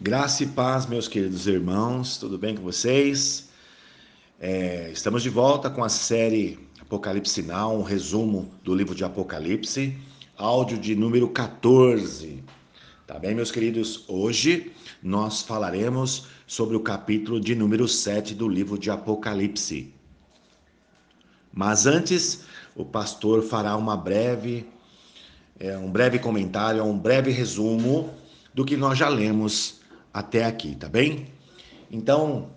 Graça e paz, meus queridos irmãos, tudo bem com vocês? Estamos de volta com a série Apocalipse Now, um resumo do livro de Apocalipse, áudio de número 14. Tá bem, meus queridos? Hoje nós falaremos sobre o capítulo de número 7 do livro de Apocalipse. Mas antes, o pastor fará um breve comentário, um breve resumo do que nós já lemos até aqui, tá bem? Então,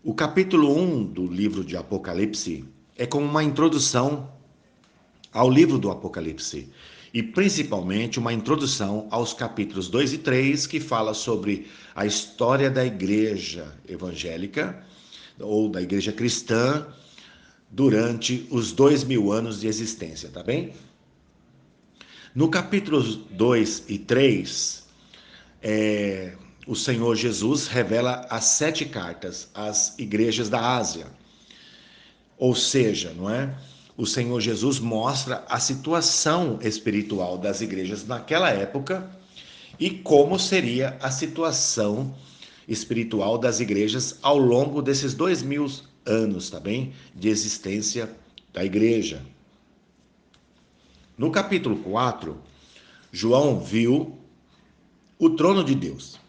o capítulo 1 do livro de Apocalipse é como uma introdução ao livro do Apocalipse e principalmente uma introdução aos capítulos 2 e 3, que fala sobre a história da igreja evangélica ou da igreja cristã durante os 2000 anos de existência, tá bem? No capítulo 2 e 3, o Senhor Jesus revela as 7 cartas às igrejas da Ásia. Ou seja, não é? O Senhor Jesus mostra a situação espiritual das igrejas naquela época e como seria a situação espiritual das igrejas ao longo desses 2000 anos, tá bem? De existência da igreja. No capítulo 4, João viu o trono de Deus.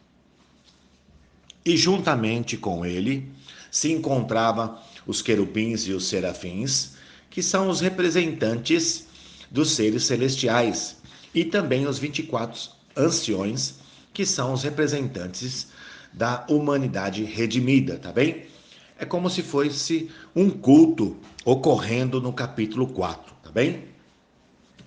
E juntamente com ele se encontravam os querubins e os serafins, que são os representantes dos seres celestiais, e também os 24 anciões, que são os representantes da humanidade redimida, tá bem? É como se fosse um culto ocorrendo no capítulo 4, tá bem?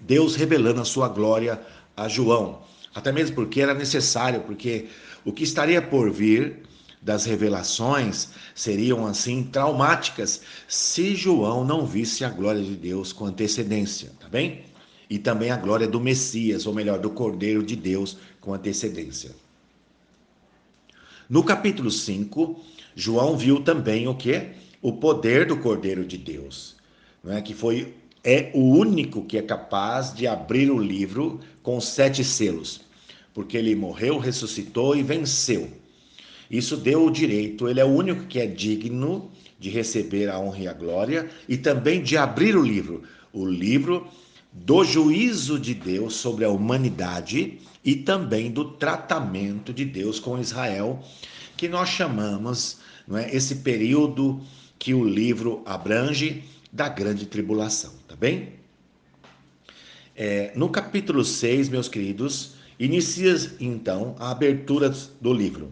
Deus revelando a sua glória a João. Até mesmo porque era necessário, porque o que estaria por vir das revelações seriam assim traumáticas se João não visse a glória de Deus com antecedência, tá bem? E também a glória do Messias, ou melhor, do Cordeiro de Deus com antecedência. No capítulo 5, João viu também o quê? O poder do Cordeiro de Deus, não é? É o único que é capaz de abrir o livro com 7 selos, porque ele morreu, ressuscitou e venceu. Isso deu o direito, ele é o único que é digno de receber a honra e a glória e também de abrir o livro do juízo de Deus sobre a humanidade e também do tratamento de Deus com Israel, que nós chamamos, não é, esse período que o livro abrange da grande tribulação, tá bem? No capítulo 6, meus queridos, inicia então a abertura do livro.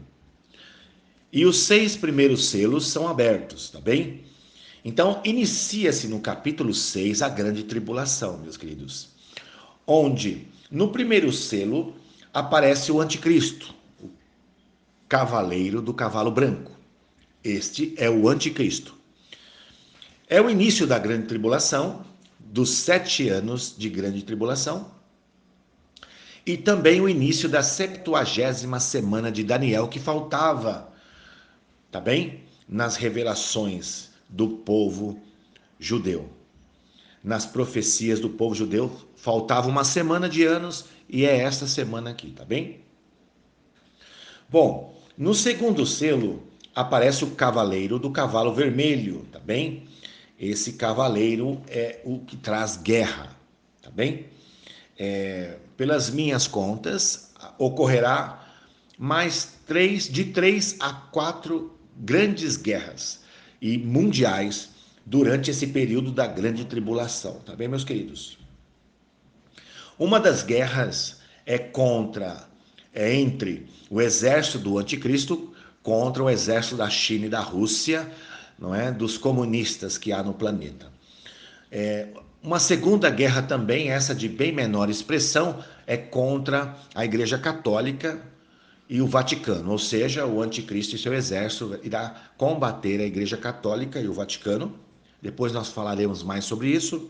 E os 6 primeiros selos são abertos, tá bem? Então, inicia-se no capítulo 6 a grande tribulação, meus queridos. Onde, no primeiro selo, aparece o anticristo, o cavaleiro do cavalo branco. Este é o anticristo. É o início da grande tribulação, dos 7 anos de grande tribulação, e também o início da 70ª semana de Daniel, que faltava, tá bem? Nas revelações do povo judeu. Nas profecias do povo judeu, faltava uma semana de anos e é esta semana aqui, tá bem? Bom, no segundo selo aparece o cavaleiro do cavalo vermelho, tá bem? Esse cavaleiro é o que traz guerra, tá bem? Pelas minhas contas, ocorrerá de 3 a 4 grandes guerras e mundiais durante esse período da grande tribulação, tá bem, meus queridos? Uma das guerras é entre o exército do anticristo contra o exército da China e da Rússia, não é, dos comunistas que há no planeta. Uma segunda guerra também, essa de bem menor expressão, é contra a Igreja Católica e o Vaticano, ou seja, o anticristo e seu exército irá combater a Igreja Católica e o Vaticano. Depois nós falaremos mais sobre isso.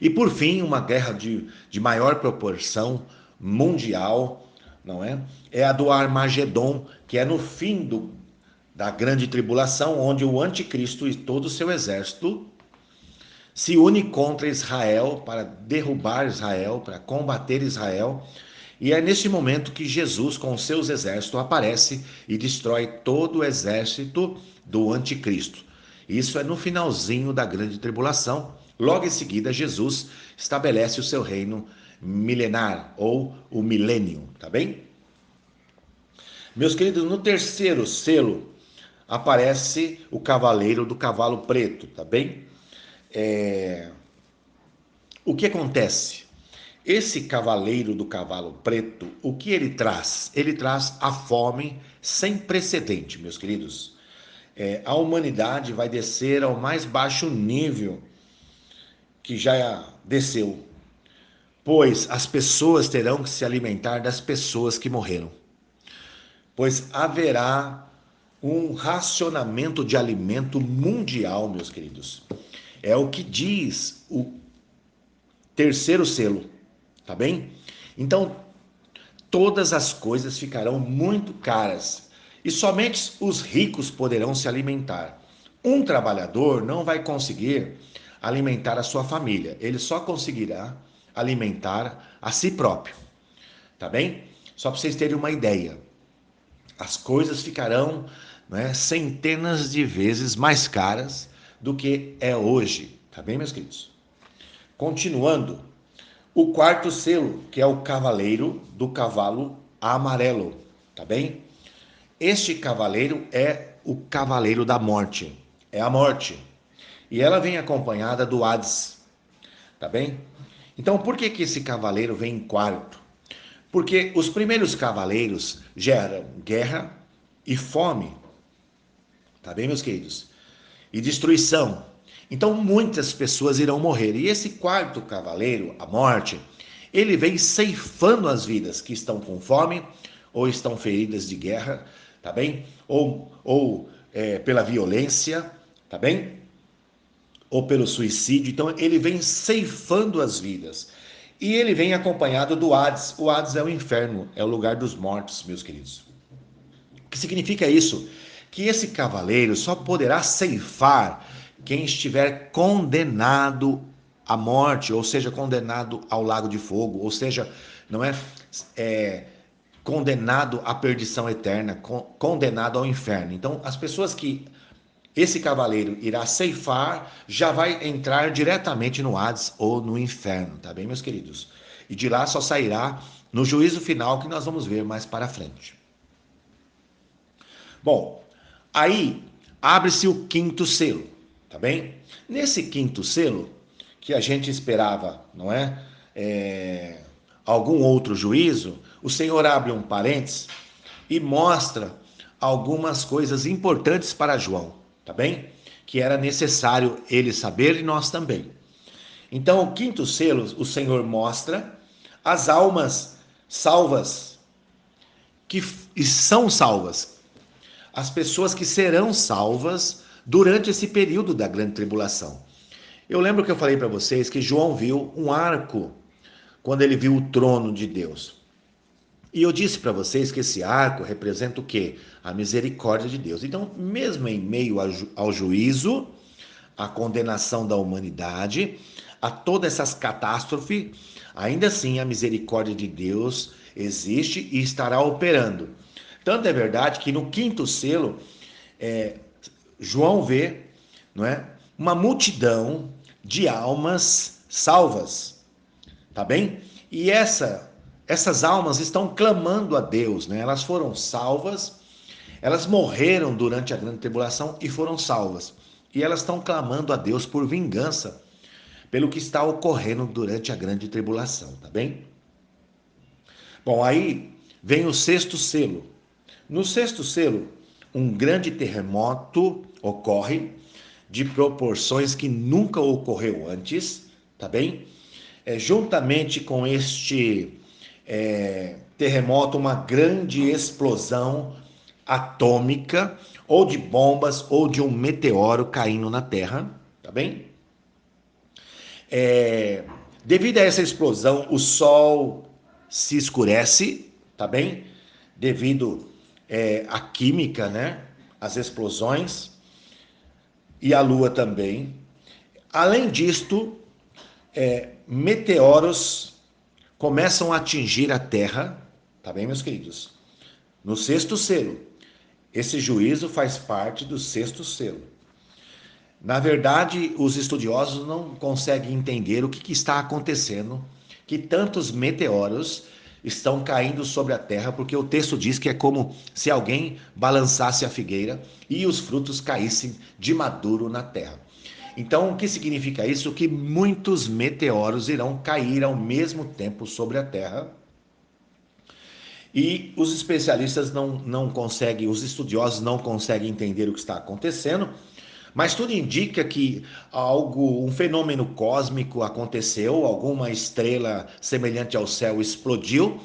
E por fim, uma guerra de maior proporção mundial, não é? É a do Armagedon, que é no fim da grande tribulação, onde o anticristo e todo o seu exército se une contra Israel para derrubar Israel, para combater Israel, E é nesse momento que Jesus, com seus exércitos, aparece e destrói todo o exército do anticristo. Isso é no finalzinho da grande tribulação. Logo em seguida, Jesus estabelece o seu reino milenar, ou o milênio, tá bem? Meus queridos, no terceiro selo aparece o cavaleiro do cavalo preto, tá bem? O que acontece? Esse cavaleiro do cavalo preto, o que ele traz? Ele traz a fome sem precedente, meus queridos. A humanidade vai descer ao mais baixo nível que já desceu, pois as pessoas terão que se alimentar das pessoas que morreram. Pois haverá um racionamento de alimento mundial, meus queridos. É o que diz o terceiro selo, tá bem? Então, todas as coisas ficarão muito caras e somente os ricos poderão se alimentar. Um trabalhador não vai conseguir alimentar a sua família, ele só conseguirá alimentar a si próprio, tá bem? Só para vocês terem uma ideia, as coisas ficarão, né, centenas de vezes mais caras do que é hoje, tá bem, meus queridos? Continuando, o quarto selo, que é o cavaleiro do cavalo amarelo, tá bem? Este cavaleiro é o cavaleiro da morte, é a morte. E ela vem acompanhada do Hades, tá bem? Então, por que que esse cavaleiro vem em quarto? Porque os primeiros cavaleiros geram guerra e fome, tá bem, meus queridos? E destruição. Então, muitas pessoas irão morrer. E esse quarto cavaleiro, a morte, ele vem ceifando as vidas que estão com fome ou estão feridas de guerra, tá bem? Ou pela violência, tá bem? Ou pelo suicídio. Então, ele vem ceifando as vidas. E ele vem acompanhado do Hades. O Hades é o inferno, é o lugar dos mortos, meus queridos. O que significa isso? Que esse cavaleiro só poderá ceifar quem estiver condenado à morte, ou seja, condenado ao lago de fogo, ou seja, não é condenado à perdição eterna, condenado ao inferno. Então, as pessoas que esse cavaleiro irá ceifar já vai entrar diretamente no Hades ou no inferno, tá bem, meus queridos? E de lá só sairá no juízo final que nós vamos ver mais para frente. Bom, aí abre-se o quinto selo, tá bem? Nesse quinto selo, que a gente esperava, não algum outro juízo, o Senhor abre um parênteses e mostra algumas coisas importantes para João, tá bem? Que era necessário ele saber e nós também. Então, o quinto selo, o Senhor mostra as almas salvas, que são salvas, as pessoas que serão salvas durante esse período da grande tribulação. Eu lembro que eu falei para vocês que João viu um arco quando ele viu o trono de Deus. E eu disse para vocês que esse arco representa o quê? A misericórdia de Deus. Então, mesmo em meio ao juízo, à condenação da humanidade, a todas essas catástrofes, ainda assim a misericórdia de Deus existe e estará operando. Tanto é verdade que no quinto selo, João vê, não é, uma multidão de almas salvas, tá bem? E essas almas estão clamando a Deus, né? Elas foram salvas, elas morreram durante a grande tribulação e foram salvas. E elas estão clamando a Deus por vingança pelo que está ocorrendo durante a grande tribulação, tá bem? Bom, aí vem o sexto selo. No sexto selo, um grande terremoto ocorre de proporções que nunca ocorreu antes, tá bem? Juntamente com este terremoto, uma grande explosão atômica, ou de bombas, ou de um meteoro caindo na Terra, tá bem? Devido a essa explosão, o Sol se escurece, tá bem? Devido à química, né? As explosões, e a Lua também. Além disto, meteoros começam a atingir a terra, tá bem, meus queridos? No sexto selo. Esse juízo faz parte do sexto selo. Na verdade, os estudiosos não conseguem entender o que está acontecendo, que tantos meteoros estão caindo sobre a terra, porque o texto diz que é como se alguém balançasse a figueira e os frutos caíssem de maduro na terra. Então, o que significa isso? Que muitos meteoros irão cair ao mesmo tempo sobre a terra. E os especialistas não conseguem, os estudiosos não conseguem entender o que está acontecendo, mas tudo indica que um fenômeno cósmico aconteceu, alguma estrela semelhante ao céu explodiu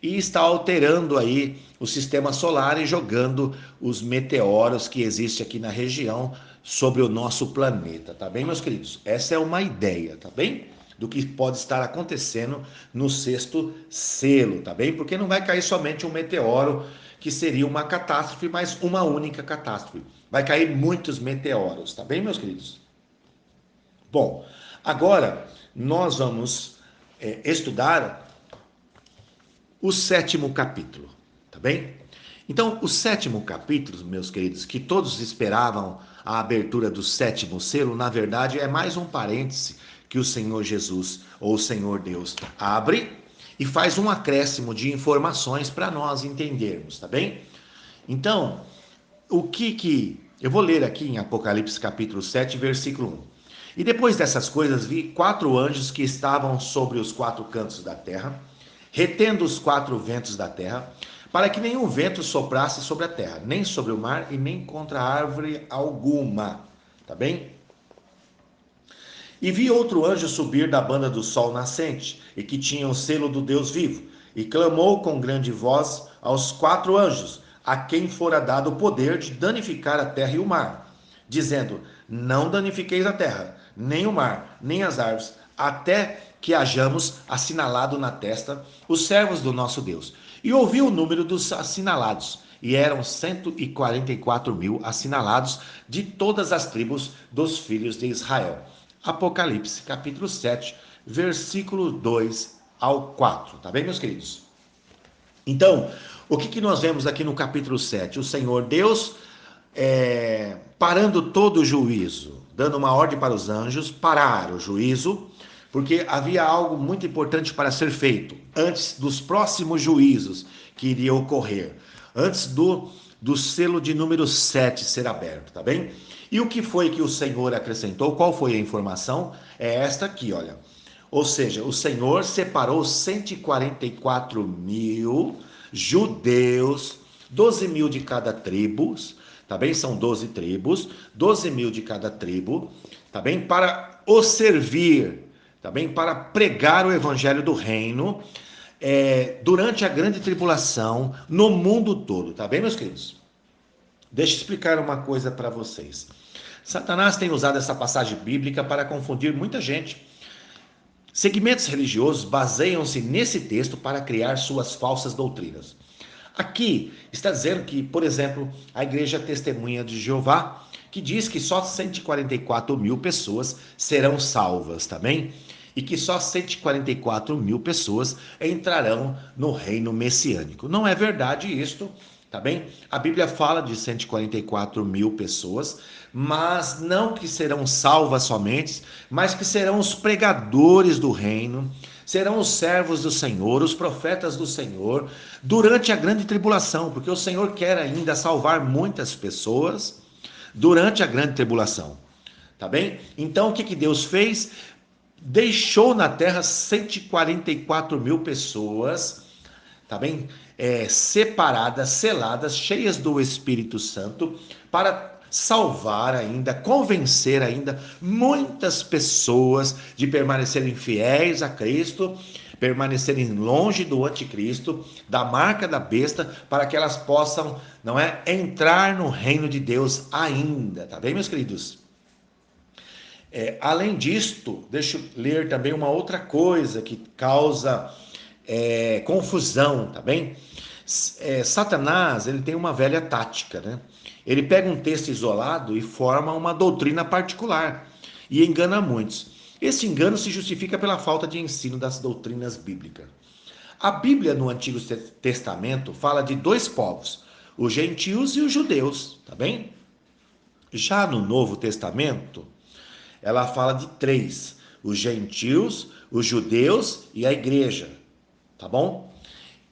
e está alterando aí o sistema solar e jogando os meteoros que existem aqui na região sobre o nosso planeta, tá bem, meus queridos? Essa é uma ideia, tá bem? Do que pode estar acontecendo no sexto selo, tá bem? Porque não vai cair somente um meteoro, que seria uma catástrofe, mas uma única catástrofe. Vai cair muitos meteoros, tá bem, meus queridos? Bom, agora nós vamos estudar o sétimo capítulo, tá bem? Então, o sétimo capítulo, meus queridos, que todos esperavam a abertura do sétimo selo, na verdade é mais um parêntese que o Senhor Jesus, ou o Senhor Deus, abre e faz um acréscimo de informações para nós entendermos, tá bem? Então, eu vou ler aqui em Apocalipse capítulo 7, versículo 1. E depois dessas coisas vi 4 anjos que estavam sobre os 4 cantos da terra, retendo os 4 ventos da terra, para que nenhum vento soprasse sobre a terra, nem sobre o mar e nem contra árvore alguma. Tá bem? E vi outro anjo subir da banda do sol nascente, e que tinha o selo do Deus vivo, e clamou com grande voz aos 4 anjos, a quem fora dado o poder de danificar a terra e o mar, dizendo: não danifiqueis a terra, nem o mar, nem as árvores, até que hajamos assinalado na testa os servos do nosso Deus. E ouvi o número dos assinalados, e eram 144.000 assinalados de todas as tribos dos filhos de Israel. Apocalipse, capítulo 7, versículo 2 ao 4. Tá bem, meus queridos? Então, o que nós vemos aqui no capítulo 7? O Senhor Deus parando todo o juízo, dando uma ordem para os anjos parar o juízo, porque havia algo muito importante para ser feito antes dos próximos juízos que iriam ocorrer, antes do selo de número 7 ser aberto, tá bem? E o que foi que o Senhor acrescentou? Qual foi a informação? É esta aqui, olha. Ou seja, o Senhor separou 144.000 judeus, 12.000 de cada tribo, tá bem? São 12 tribos, 12.000 de cada tribo, tá bem? Para o servir, tá bem? Para pregar o evangelho do reino durante a grande tribulação no mundo todo, tá bem, meus queridos? Deixa eu explicar uma coisa para vocês. Satanás tem usado essa passagem bíblica para confundir muita gente. Segmentos religiosos baseiam-se nesse texto para criar suas falsas doutrinas. Aqui está dizendo que, por exemplo, a Igreja Testemunha de Jeová, que diz que só 144.000 pessoas serão salvas, tá bem? E que só 144.000 pessoas entrarão no reino messiânico. Não é verdade isto, tá bem? A Bíblia fala de 144.000 pessoas, mas não que serão salvas somente, mas que serão os pregadores do reino, serão os servos do Senhor, os profetas do Senhor, durante a grande tribulação, porque o Senhor quer ainda salvar muitas pessoas durante a grande tribulação, tá bem? Então o que Deus fez? Deixou na terra 144.000 pessoas, tá bem? Separadas, seladas, cheias do Espírito Santo, para salvar ainda, convencer ainda muitas pessoas de permanecerem fiéis a Cristo, permanecerem longe do anticristo, da marca da besta, para que elas possam, não é, entrar no reino de Deus ainda, tá bem, meus queridos? Além disto, deixa eu ler também uma outra coisa que causa confusão, tá bem? Satanás, ele tem uma velha tática, né? Ele pega um texto isolado e forma uma doutrina particular e engana muitos. Esse engano se justifica pela falta de ensino das doutrinas bíblicas. A Bíblia no Antigo Testamento fala de dois povos, os gentios e os judeus, tá bem? Já no Novo Testamento, ela fala de três, os gentios, os judeus e a igreja, tá bom?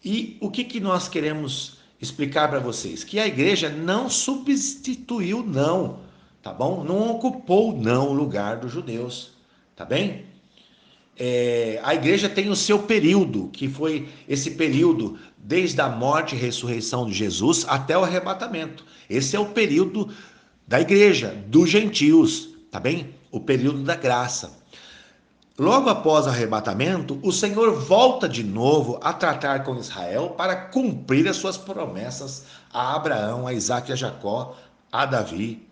E o que nós queremos explicar para vocês? Que a igreja não substituiu não, tá bom? Não ocupou não o lugar dos judeus, tá bem? A igreja tem o seu período, que foi esse período desde a morte e ressurreição de Jesus até o arrebatamento. Esse é o período da igreja, dos gentios, tá bem? O período da graça. Logo após o arrebatamento, o Senhor volta de novo a tratar com Israel para cumprir as suas promessas a Abraão, a Isaac e a Jacó, a Davi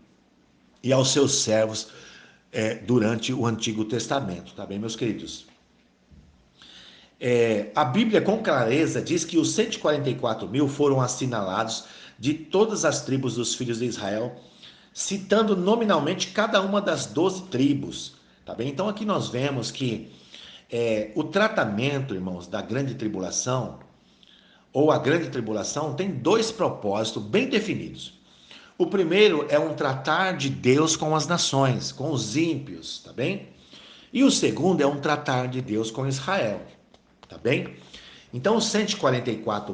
e aos seus servos durante o Antigo Testamento, tá bem, meus queridos? A Bíblia com clareza diz que os 144 mil foram assinalados de todas as tribos dos filhos de Israel, citando nominalmente cada uma das 12 tribos, tá bem? Então aqui nós vemos que o tratamento, irmãos, da grande tribulação, ou a grande tribulação, tem dois propósitos bem definidos. O primeiro é um tratar de Deus com as nações, com os ímpios, tá bem? E o segundo é um tratar de Deus com Israel, tá bem? Então, os 144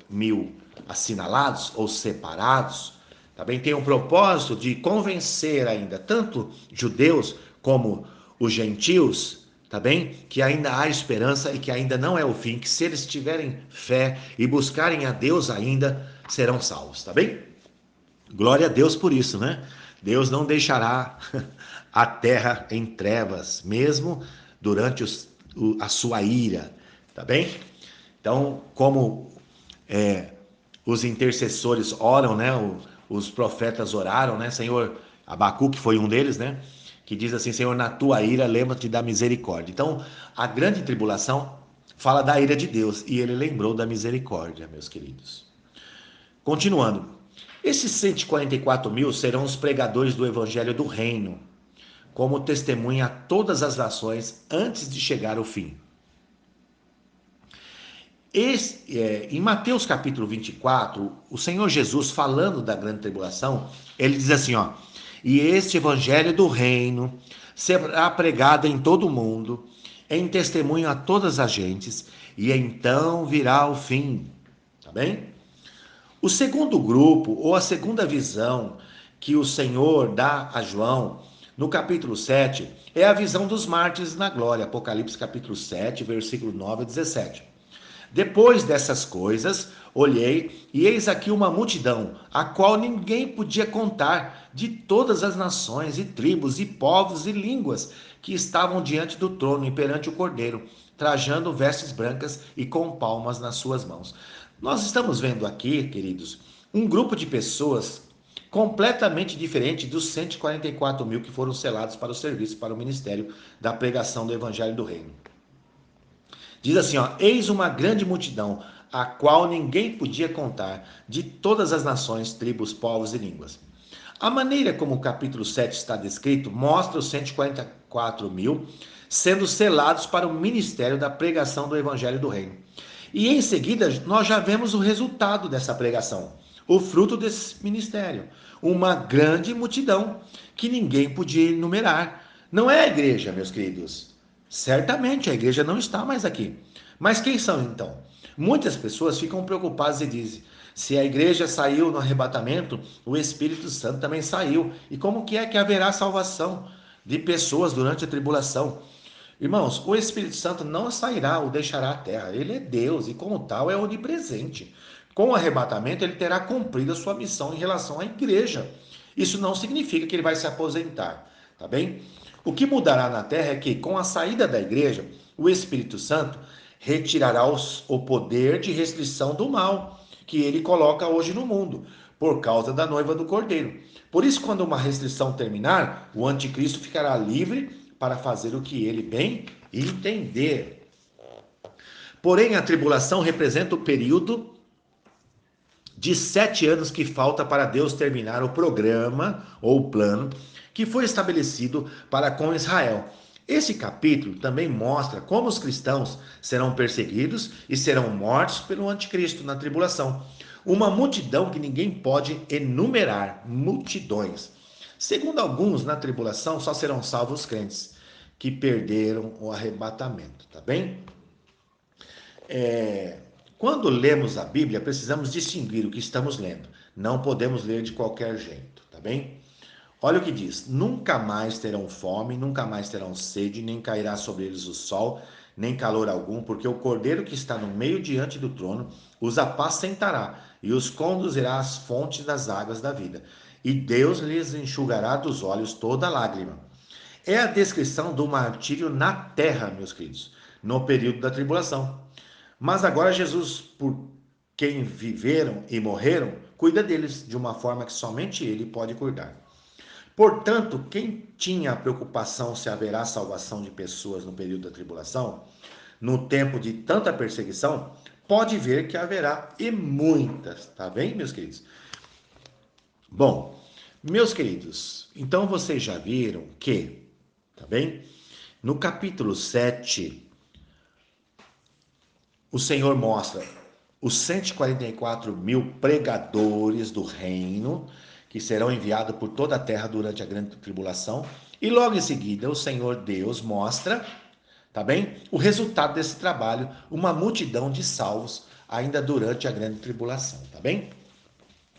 mil assinalados ou separados, tá bem? Tem um propósito de convencer ainda tanto judeus como os gentios, tá bem? Que ainda há esperança e que ainda não é o fim, que se eles tiverem fé e buscarem a Deus ainda serão salvos, tá bem? Glória a Deus por isso, né? Deus não deixará a terra em trevas, mesmo durante a sua ira, tá bem? Então, como os intercessores oram, né? Os profetas oraram, né? Senhor, Abacuque foi um deles, né? Que diz assim, Senhor, na tua ira lembra-te da misericórdia. Então, a grande tribulação fala da ira de Deus e ele lembrou da misericórdia, meus queridos. Continuando, esses 144 mil serão os pregadores do evangelho do reino, como testemunha a todas as nações antes de chegar ao fim. Em Mateus capítulo 24, o Senhor Jesus, falando da grande tribulação, ele diz assim, ó, e este evangelho do reino será pregado em todo o mundo, em testemunho a todas as gentes, e então virá o fim, tá bem? O segundo grupo, ou a segunda visão que o Senhor dá a João, no capítulo 7, é a visão dos mártires na glória, Apocalipse capítulo 7, versículo 9 a 17. Depois dessas coisas, olhei e eis aqui uma multidão, a qual ninguém podia contar, de todas as nações e tribos e povos e línguas que estavam diante do trono e perante o Cordeiro, trajando vestes brancas e com palmas nas suas mãos. Nós estamos vendo aqui, queridos, um grupo de pessoas completamente diferente dos 144 mil que foram selados para o serviço, para o ministério da pregação do Evangelho do Reino. Diz assim, ó, eis uma grande multidão, a qual ninguém podia contar, de todas as nações, tribos, povos e línguas. A maneira como o capítulo 7 está descrito mostra os 144 mil sendo selados para o ministério da pregação do Evangelho do Reino. E em seguida, nós já vemos o resultado dessa pregação, o fruto desse ministério. Uma grande multidão que ninguém podia enumerar. Não é a igreja, meus queridos. Certamente a igreja não está mais aqui. Mas quem são então? Muitas pessoas ficam preocupadas e dizem: se a igreja saiu no arrebatamento, o Espírito Santo também saiu. E como que é que haverá salvação de pessoas durante a tribulação? Irmãos, o Espírito Santo não sairá ou deixará a terra. Ele é Deus e, como tal, é onipresente. Com o arrebatamento, ele terá cumprido a sua missão em relação à igreja. Isso não significa que ele vai se aposentar, tá bem? O que mudará na terra é que, com a saída da igreja, o Espírito Santo retirará o poder de restrição do mal que ele coloca hoje no mundo, por causa da noiva do Cordeiro. Por isso, quando uma restrição terminar, o anticristo ficará livre para fazer o que ele bem entender. Porém, a tribulação representa o período de 7 anos que falta para Deus terminar o programa ou o plano que foi estabelecido para com Israel. Esse capítulo também mostra como os cristãos serão perseguidos e serão mortos pelo anticristo na tribulação. Uma multidão que ninguém pode enumerar, multidões. Segundo alguns, na tribulação só serão salvos os crentes que perderam o arrebatamento, tá bem? Quando lemos a Bíblia, precisamos distinguir o que estamos lendo. Não podemos ler de qualquer jeito, tá bem? Olha o que diz: nunca mais terão fome, nunca mais terão sede, nem cairá sobre eles o sol, nem calor algum, porque o cordeiro que está no meio diante do trono os apacentará e os conduzirá às fontes das águas da vida. E Deus lhes enxugará dos olhos toda lágrima. É a descrição do martírio na terra, meus queridos, no período da tribulação. Mas agora Jesus, por quem viveram e morreram, cuida deles de uma forma que somente ele pode cuidar. Portanto, quem tinha a preocupação se haverá salvação de pessoas no período da tribulação, no tempo de tanta perseguição, pode ver que haverá e muitas, tá bem, meus queridos? Bom, meus queridos, então vocês já viram que, tá bem? No capítulo 7, o Senhor mostra os 144 mil pregadores do reino que serão enviados por toda a terra durante a grande tribulação. E logo em seguida, o Senhor Deus mostra, tá bem? O resultado desse trabalho, uma multidão de salvos ainda durante a grande tribulação, tá bem?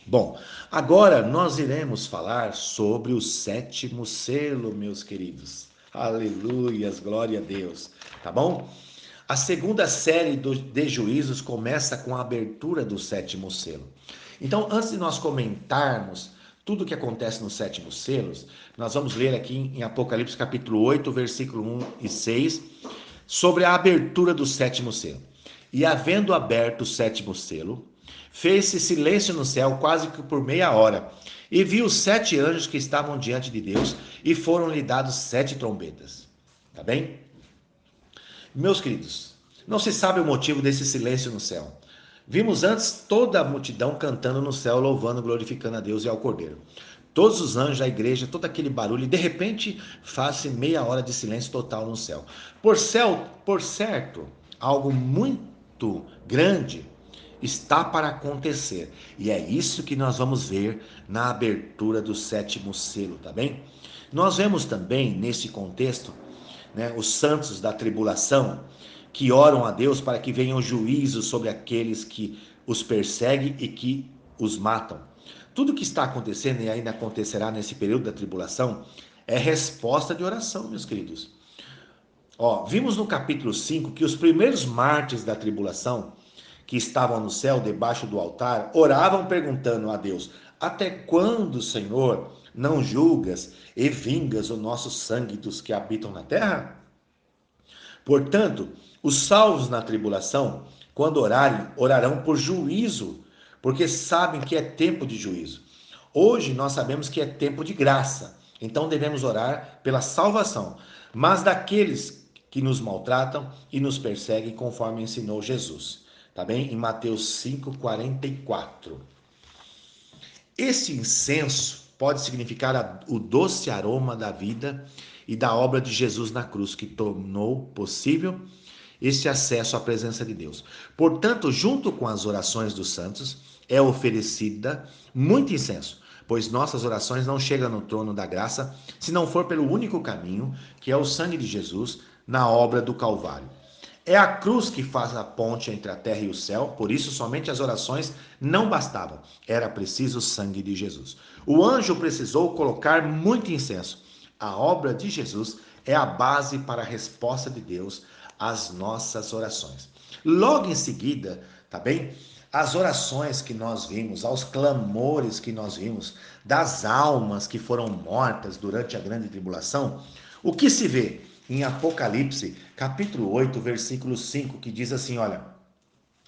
Bom, agora nós iremos falar sobre o sétimo selo, meus queridos. Aleluias, glória a Deus, tá bom? A segunda série de juízos começa com a abertura do sétimo selo. Então, antes de nós comentarmos tudo o que acontece nos sétimos selos, nós vamos ler aqui em Apocalipse capítulo 8, versículo 1 e 6, sobre a abertura do sétimo selo. E havendo aberto o sétimo selo, fez-se silêncio no céu quase que por meia hora, e viu os 7 anjos que estavam diante de Deus, e foram-lhe dados 7 trombetas. Tá bem? Meus queridos, não se sabe o motivo desse silêncio no céu. Vimos antes toda a multidão cantando no céu, louvando, glorificando a Deus e ao Cordeiro. Todos os anjos, a igreja, todo aquele barulho, e de repente faz-se meia hora de silêncio total no céu. Por certo, algo muito grande está para acontecer. E é isso que nós vamos ver na abertura do sétimo selo, tá bem? Nós vemos também, nesse contexto, né, os santos da tribulação, que oram a Deus para que venham juízos sobre aqueles que os perseguem e que os matam. Tudo que está acontecendo e ainda acontecerá nesse período da tribulação é resposta de oração, meus queridos. Vimos no capítulo 5 que os primeiros mártires da tribulação, que estavam no céu debaixo do altar, oravam perguntando a Deus: até quando, Senhor, não julgas e vingas o nosso sangue dos que habitam na terra? Portanto, os salvos na tribulação, quando orarem, orarão por juízo, porque sabem que é tempo de juízo. Hoje nós sabemos que é tempo de graça, então devemos orar pela salvação, mas daqueles que nos maltratam e nos perseguem, conforme ensinou Jesus. Tá bem? Em Mateus 5:44. Esse incenso pode significar o doce aroma da vida e da obra de Jesus na cruz, que tornou possível esse acesso à presença de Deus. Portanto, junto com as orações dos santos, é oferecida muito incenso, pois nossas orações não chegam no trono da graça se não for pelo único caminho, que é o sangue de Jesus na obra do Calvário. É a cruz que faz a ponte entre a terra e o céu, por isso somente as orações não bastavam, era preciso o sangue de Jesus. O anjo precisou colocar muito incenso. A obra de Jesus é a base para a resposta de Deus às nossas orações. Logo em seguida, tá bem? As orações que nós vimos, aos clamores que nós vimos, das almas que foram mortas durante a grande tribulação, o que se vê em Apocalipse, capítulo 8, versículo 5, que diz assim, olha: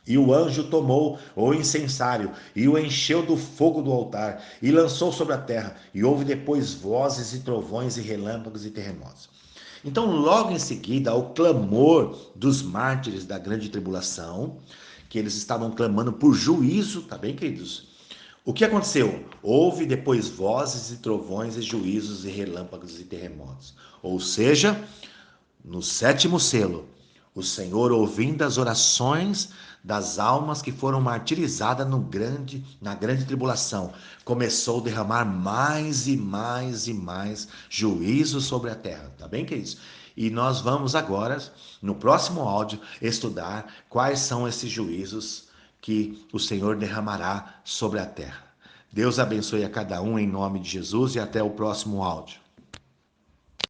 e o anjo tomou o incensário e o encheu do fogo do altar e lançou sobre a terra, e houve depois vozes e trovões e relâmpagos e terremotos. Então, logo em seguida, ao clamor dos mártires da grande tribulação, que eles estavam clamando por juízo, tá bem, queridos? O que aconteceu? Houve depois vozes e trovões e juízos e relâmpagos e terremotos. Ou seja, no sétimo selo, o Senhor, ouvindo as orações das almas que foram martirizadas na grande tribulação, começou a derramar mais e mais e mais juízo sobre a terra. Tá bem, queridos? E nós vamos agora, no próximo áudio, estudar quais são esses juízos que o Senhor derramará sobre a terra. Deus abençoe a cada um em nome de Jesus e até o próximo áudio.